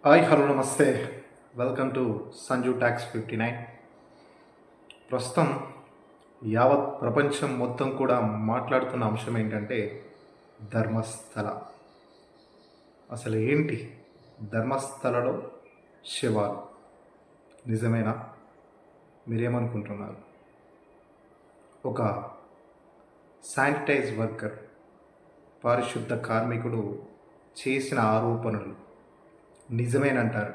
Hi hello నమస్తే. Welcome to Sanju talks 59. ప్రస్తుతం యావత్ ప్రపంచం మొత్తం కూడా మాట్లాడుతున్న అంశం ఏంటంటే ధర్మస్థల. అసలు ఏంటి ధర్మస్థలలో శవాలు? నిజమేనా? మీరేమనుకుంటున్నారు? ఒక శానిటైజ్ వర్కర్, పారిశుద్ధ కార్మికుడు చేసిన ఆరోపణలు నిజమేనంటారు.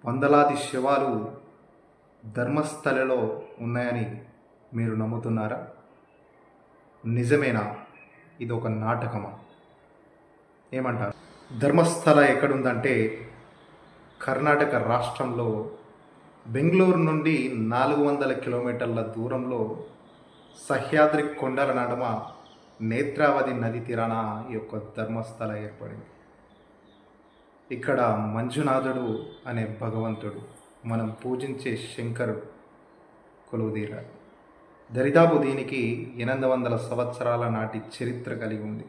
వందలాది శవాలు ధర్మస్థలలో ఉన్నాయని మీరు నమ్ముతున్నారా? నిజమేనా? ఇది ఒక నాటకమా? ఏమంటారు? ధర్మస్థల ఎక్కడుందంటే కర్ణాటక రాష్ట్రంలో బెంగళూరు నుండి 400 కిలోమీటర్ల దూరంలో సహ్యాద్రి కొండల నడుమ నేత్రావతి నది తీరాన ఈ యొక్క ధర్మస్థల ఏర్పడింది. ఇక్కడ మంజునాథుడు అనే భగవంతుడు, మనం పూజించే శంకరుడు కొలువుదీరాడు. దరిదాపు దీనికి 800 సంవత్సరాల నాటి చరిత్ర కలిగి ఉంది.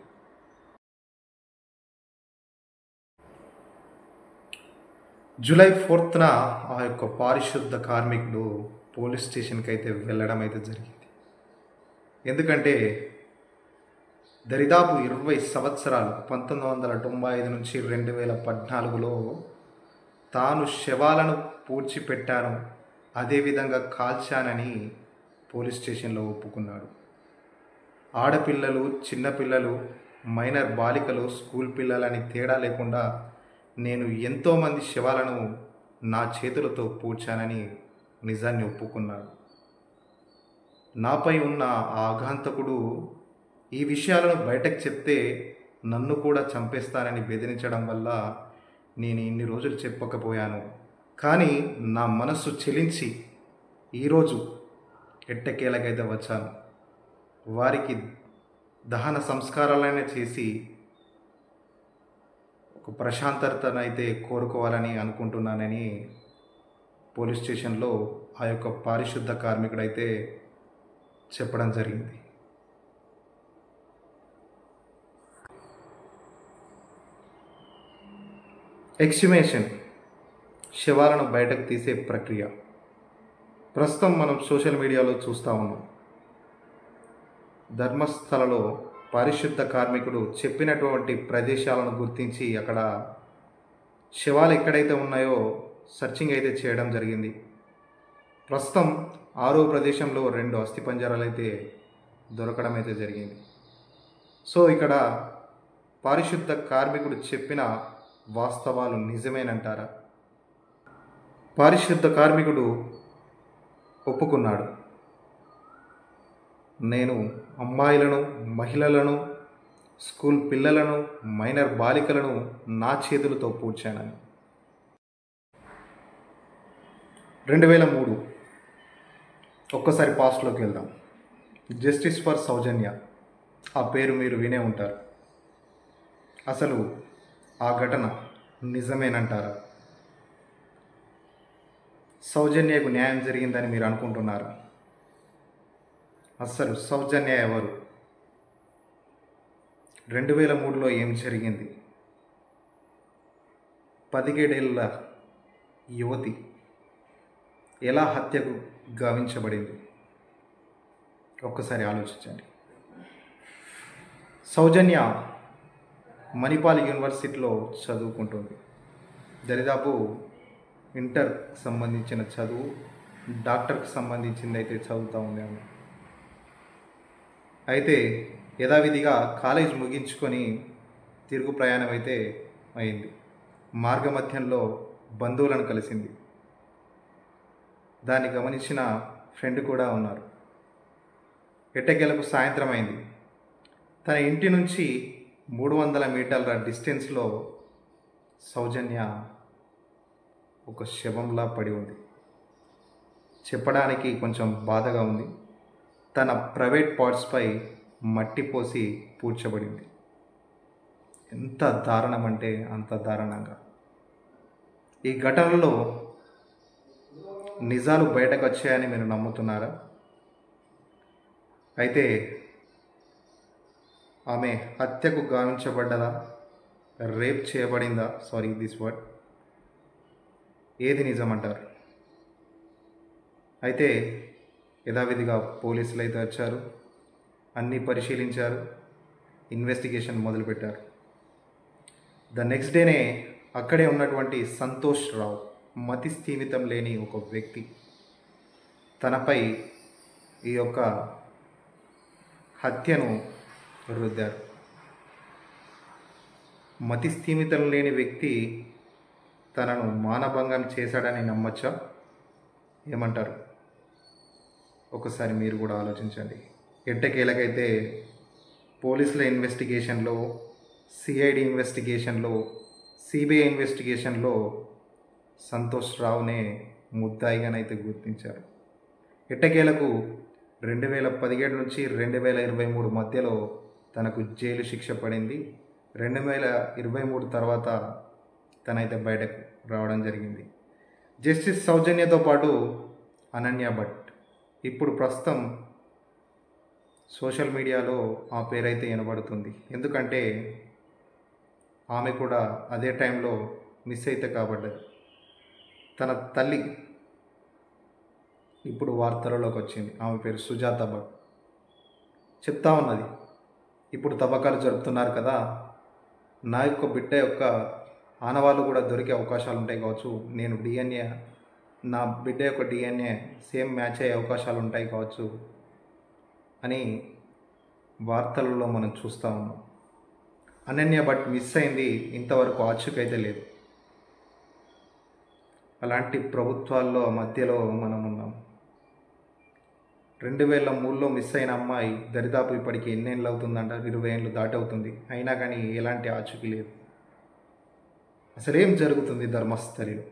జూలై 4న ఆ యొక్క పారిశుద్ధ కార్మికుడు పోలీస్ స్టేషన్కి అయితే వెళ్ళడం అయితే జరిగింది. ఎందుకంటే దరిదాపు 20 సంవత్సరాలు 1995 నుంచి 2014లో తాను శవాలను పూడ్చిపెట్టాను, అదేవిధంగా కాల్చానని పోలీస్ స్టేషన్లో ఒప్పుకున్నాడు. ఆడపిల్లలు, చిన్నపిల్లలు, మైనర్ బాలికలు, స్కూల్ పిల్లలని తేడా లేకుండా నేను ఎంతోమంది శవాలను నా చేతులతో పూడ్చానని నిజాన్ని ఒప్పుకున్నాడు. నాపై ఉన్న ఆ ఆఘాంతకుడు ఈ విషయాలను బయటకు చెప్తే నన్ను కూడా చంపేస్తానని బెదిరించడం వల్ల నేను ఇన్ని రోజులు చెప్పకపోయాను. కానీ నా మనస్సు చెలించి ఈరోజు ఎట్టకేలకైతే వచ్చాను. వారికి దహన సంస్కారాలైనా చేసి ఒక ప్రశాంతతనైతే కోరుకోవాలని అనుకుంటున్నానని పోలీస్ స్టేషన్లో ఆ యొక్క పారిశుద్ధ కార్మికుడైతే చెప్పడం జరిగింది. ఎక్స్హుమేషన్, శవాలను బయటకు తీసే ప్రక్రియ ప్రస్తుతం మనం సోషల్ మీడియాలో చూస్తూ ఉన్నాం. ధర్మస్థలలో పారిశుద్ధ కార్మికుడు చెప్పినటువంటి ప్రదేశాలను గుర్తించి అక్కడ శవాలు ఎక్కడైతే ఉన్నాయో సర్చింగ్ అయితే చేయడం జరిగింది. ప్రస్తుతం 6వ ప్రదేశంలో 2 అస్థిపంజరాలు అయితే దొరకడం అయితే జరిగింది. సో ఇక్కడ పారిశుద్ధ కార్మికుడు చెప్పిన వాస్తవాలు నిజమేనంటారా? పారిశుద్ధ కార్మికుడు ఒప్పుకున్నాడు, నేను అమ్మాయిలను, మహిళలను, స్కూల్ పిల్లలను, మైనర్ బాలికలను నా చేతులతో పూడ్చానని. 2003 ఒక్కసారి పాస్ట్లోకి వెళ్దాం. జస్టిస్ ఫర్ సౌజన్య, ఆ పేరు మీరు వినే ఉంటారు. అసలు ఆ ఘటన నిజమేనంటారా? సౌజన్యకు న్యాయం జరిగిందని మీరు అనుకుంటున్నారా? అసలు సౌజన్య ఎవరు? 2003లో ఏం జరిగింది? 17 ఏళ్ల యువతి ఎలా హత్యకు గావించబడింది? ఒక్కసారి ఆలోచించండి. సౌజన్య మణిపాల్ యూనివర్సిటీలో చదువుకుంటుంది. దరిదాపు ఇంటర్కి సంబంధించిన చదువు, డాక్టర్కి సంబంధించింది అయితే చదువుతూ ఉంది ఆమె. అయితే యథావిధిగా కాలేజ్ ముగించుకొని తిరుగు ప్రయాణం అయితే అయింది. మార్గమధ్యంలో బంధువులను కలిసింది. దాన్ని గమనించిన ఫ్రెండ్ కూడా ఉన్నారు. ఎట్టకేలకు సాయంత్రం అయింది. తన ఇంటి నుంచి 300 మీటర్ల డిస్టెన్స్లో సౌజన్య ఒక శవంలా పడి ఉంది. చెప్పడానికి కొంచెం బాధగా ఉంది. తన ప్రైవేట్ పార్ట్స్పై మట్టి పోసి పూడ్చబడింది. ఎంత దారుణం అంటే అంత దారుణంగా. ఈ ఘటనలో నిజాలు బయటకు వచ్చాయని మీరు నమ్ముతున్నారా? అయితే ఆమె హత్యకు గావించబడ్డదా రేప్ చేయబడిందా? Sorry this word. ఏది నిజమంటారు? అయితే యథావిధిగా పోలీసులు అయితే వచ్చారు, అన్నీ పరిశీలించారు, ఇన్వెస్టిగేషన్ మొదలుపెట్టారు. ద నెక్స్ట్ డేనే అక్కడే ఉన్నటువంటి సంతోష్ రావు, మతి స్థీమితం లేని ఒక వ్యక్తి, తనపై ఈ యొక్క హత్యను రుద్దారు. మతి స్థీమితం లేని వ్యక్తి తనను మానభంగం చేశాడని నమ్మచ్చా? ఏమంటారు? ఒకసారి మీరు కూడా ఆలోచించండి. ఎట్టకేలకైతే పోలీసుల ఇన్వెస్టిగేషన్లో, సిఐడి ఇన్వెస్టిగేషన్లో, సిబిఐ ఇన్వెస్టిగేషన్లో సంతోష్ రావునే ముద్దాయిగానైతే గుర్తించారు. ఎట్టకేలకు 2017 నుంచి 2023 మధ్యలో తనకు జైలు శిక్ష పడింది. 2023 తర్వాత తనైతే బయటకు రావడం జరిగింది. జస్టిస్ సౌజన్యతో పాటు అనన్య భట్. ఇప్పుడు ప్రస్తుతం సోషల్ మీడియాలో ఆ పేరైతే వినబడుతుంది. ఎందుకంటే ఆమె కూడా అదే టైంలో మిస్ అయితే కాబడ్డది. తన తల్లి ఇప్పుడు వార్తలలోకి వచ్చింది. ఆమె పేరు సుజాత భట్. చెప్తా ఉన్నది, ఇప్పుడు తవ్వకాలు జరుపుతున్నారు కదా, నా యొక్క బిడ్డ యొక్క ఆనవాళ్ళు కూడా దొరికే అవకాశాలు ఉంటాయి కావచ్చు, నేను డిఎన్ఏ, నా బిడ్డ యొక్క డిఎన్ఏ సేమ్ మ్యాచ్ అయ్యే అవకాశాలు ఉంటాయి కావచ్చు అని వార్తలలో మనం చూస్తూ ఉన్నాం. అనన్య భట్ మిస్ అయింది, ఇంతవరకు ఆచూకైతే లేదు. అలాంటి ప్రభుత్వాల్లో మధ్యలో మనం ఉన్నాం. 2003లో మిస్ అయిన అమ్మాయి దరిదాపు ఇప్పటికి ఎన్నేళ్ళు అవుతుందంట? 20 ఏళ్ళు దాటవుతుంది. అయినా కానీ ఎలాంటి ఆచూకీ లేదు. అసలేం జరుగుతుంది ధర్మస్థలిలో?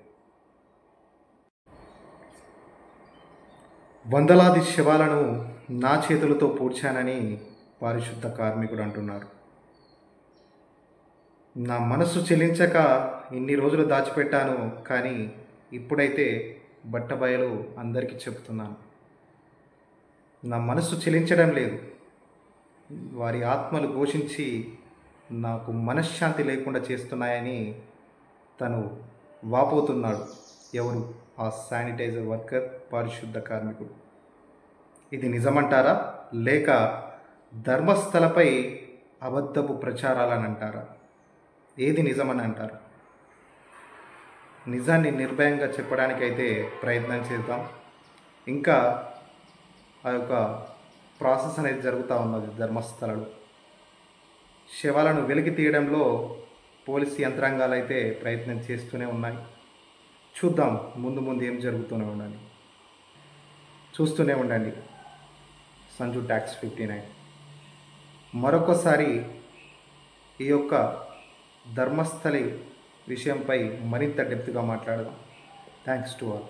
వందలాది శవాలను నా చేతులతో పూడ్చానని పారిశుద్ధ కార్మికుడు అంటున్నారు. నా మనసు చెలించక ఇన్ని రోజులు దాచిపెట్టాను, కానీ ఇప్పుడైతే బట్టబయలు అందరికీ చెప్తున్నాను. నా మనసు చెలించడం లేదు. వారి ఆత్మలు ఘోషించి నాకు మనశ్శాంతి లేకుండా చేస్తున్నాయని తను వాపోతున్నాడు. ఎవరు? ఆ శానిటైజర్ వర్కర్, పారిశుద్ధ కార్మికుడు. ఇది నిజమంటారా, లేక ధర్మస్థలపై అబద్ధపు ప్రచారాలని అంటారా? ఏది నిజమని అంటారు? నిజాన్ని నిర్భయంగా చెప్పడానికైతే ప్రయత్నం చేద్దాం. ఇంకా ఆ యొక్క ప్రాసెస్ అనేది జరుగుతూ ఉన్నది ధర్మస్థలలో. శవాలను వెలికి తీయడంలో పోలీసు యంత్రాంగాలు అయితే ప్రయత్నం చేస్తూనే ఉన్నాయి. చూద్దాం ముందు ముందు ఏం జరుగుతూనే ఉండండి. చూస్తూనే ఉండండి సంజు టాక్స్ 59. మరొకసారి ఈ యొక్క ధర్మస్థలి విషయంపై మరింత డెప్త్గా మాట్లాడదాం. Thanks to all.